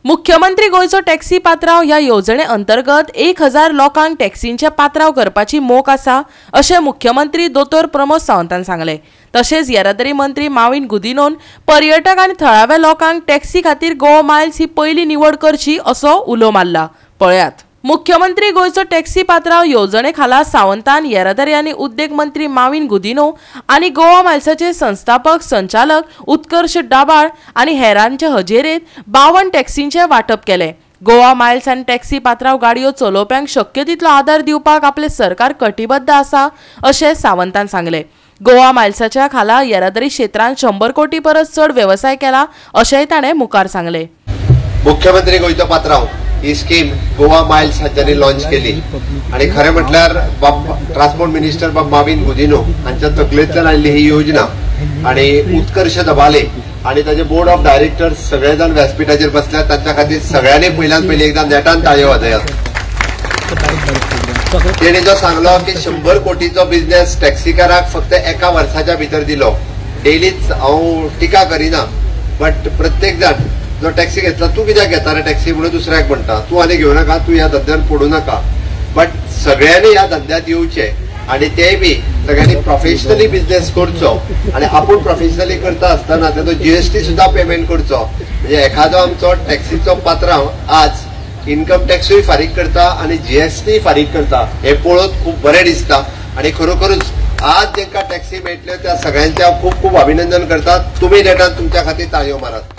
मुख्यमंत्री गोयचो टॅक्सी पात्राव ह्या योजने अंतर्गत 1000 लोकांक टॅक्सींचे पात्राव करपाची मोख आसा अशें मुख्यमंत्री दोतोर प्रमोद सावंतान सांगले। तशेंच येरादारी मंत्री माविन गुदिनोन पर्यटक आनी थळाव्या लोकांक टॅक्सी खातीर गोवा मायल्स ही पयली निवड करची असो उलो मारला। पळयात। मुख्यमंत्री गोयचो टॅक्सी पात्राव योजने खाला सावंतान येरादारी आनी उद्देग मंत्री माविन गुदिनो आनी गोवा मायल्साचे संस्थापक संचालक उत्कर्ष डाबाळ आनी हेरांचे हजेरेत 52 टॅक्सींचे वाटप केले। गोवा मायल्स आनी टॅक्सी पात्राव गाडयो चलोवप्यांक शक्य तितलो आदार दिवपाक आपले सरकार कटिबद्ध आसा अशें सावंतान सांगले। गोवा मायल्साच्या खाला येरादारी क्षेत्रांत 100 कोटी परस चड व्यवसाय केला अशेंय ताणें मुखार सांगले। मुख्यमंत्री गोयचो पात्राव ही स्कीम गोवा मायल्स हांच्यानी लॉन्च केली आणि खरें म्हटल्यार ट्रान्सपोर्ट मिनिस्टर माविन गुदिनो हांच्या तकलेंतल्यान आयिल्ली ही योजना आणि उत्कर्ष दबाले आणि ताचे बोर्ड ऑफ डायरेक्टर्स सगळे जाण व्यासपीठाचेर बसल्यात। तांच्या खातीर सगळ्यांनी पयली एकदां नेटान ताळयो वाजयात। तेणी जो सांगलो की 100 कोटीचो बिझनेस टॅक्सीकाराक फक्त एका वर्साच्या भितर दिलो। डेलीच हांव टिका करिना, बट प्रत्येक जाण जो टॅक्सी घेतला तू कित्याक घेता रे टॅक्सी म्हणून दुसऱ्याक म्हणटा, तू आनी घेऊ नका, तू ह्या धंद्यात पडू नका। बट सगळ्यांनी ह्या धंद्यात येवचे आणि ते बी सगळ्यांनी प्रोफेशनली बिझनेस करचो आणि आपण प्रोफेशनली करता आसतना तेजो जीएसटी सुद्धा पेमेंट करचो। म्हणजे एखादो आमचो टॅक्सीचो पात्रांव आज इन्कम टॅक्सूय फारीक करता आणि जीएसटी फारीक करता, हे पळोवन खूप बरें दिसता। आणि खरोखरूच आज जेंका टॅक्सी मेळटल्यो त्या सगळ्यांचे खूप खूप अभिनंदन करतात। तुम्ही नेटान तुमच्या खातीर ताळयो मारात।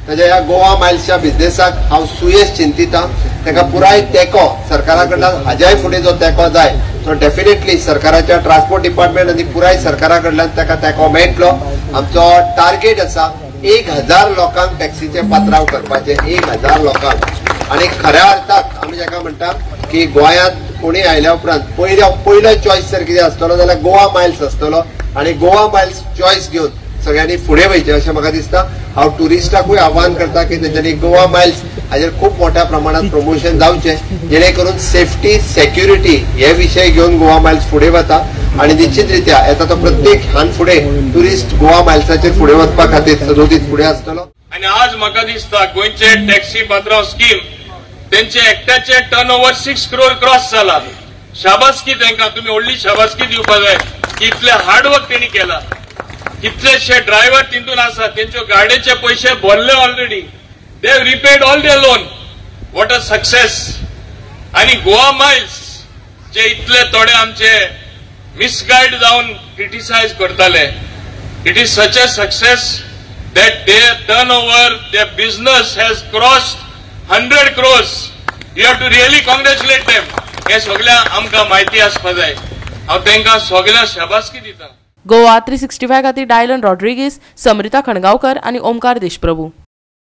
ताज्या ह्या गोवा मायल्सच्या बिझनेसाक हांव सुयेश चिंतिता। ताका पुराय तेको सरकारा कडल्यान हाज्याय फुडें जो तेको जाय तो डेफिनेटली सरकाराच्या ट्रान्सपोर्ट डिपार्टमेंट आनी पुराय सरकारा कडल्यान ताका तेको मेळटलो। आमचो टार्गेट आसा 1000 लोकांक टॅक्सीचे पात्राव करपाचे, 1000 लोकांक। आणि खऱ्या अर्थात आमी जाका म्हणटा की गोंयांत कोणी आयल्या उपरांत पयलो चॉयस जर कितें आसतलो जाल्यार गोवा मायल्स आसतलो आणि गोवा मायल्स चॉयस घेवन सगळ्यांनी फुडें वयचें अशें म्हाका दिसता। हांव टुरिस्टाकूय आव्हान करता की तेंच्यांनी गोवा मायल्स हाजेर खूप मोठ्या प्रमाणात प्रमोशन जावचें, जेणे करून सेफ्टी सेक्युरिटी हे विशय घेवन गोवा मायल्स फुडें वता आणि निश्चितरित्या येता तो प्रत्येक ह्यान फुडें टुरिस्ट गोवा मायल्साचेर फुडें वचपा खातीर सदोदीत फुडें आसतलो। आणि आज म्हाका दिसता गोंयचे टॅक्सी पात्रांव स्कीम तेंचे एकट्याचे टर्नओव्हर 6 करोड क्रॉस जाला। शाबासकी तांकां, तुमी व्हडली शाबासकी दिवपाक जाय की इतले हार्डवर्क तेणी केला। कितलेशे ड्रायव्हर तितून आसा, तेंच्यो गाडयेचे पयशे भरले already, they have repaid all their loan. What a success. आणि गोवा मायल्स जे इतले थोडे आमचे मिसगायड जावन क्रिटिसाइज करताले, it is such a success that their turnover, their business has crossed 100 crores. You have to really congratulate them. हे सगळ्या आमकां माहिती आसपा जाय। हांव तांकां सगळ्या शाबासकी दिता। गोवा 365 खातीर डायलन रॉड्रिगीस, समृता खणगांवकर आनी ओमकार देशप्रभू।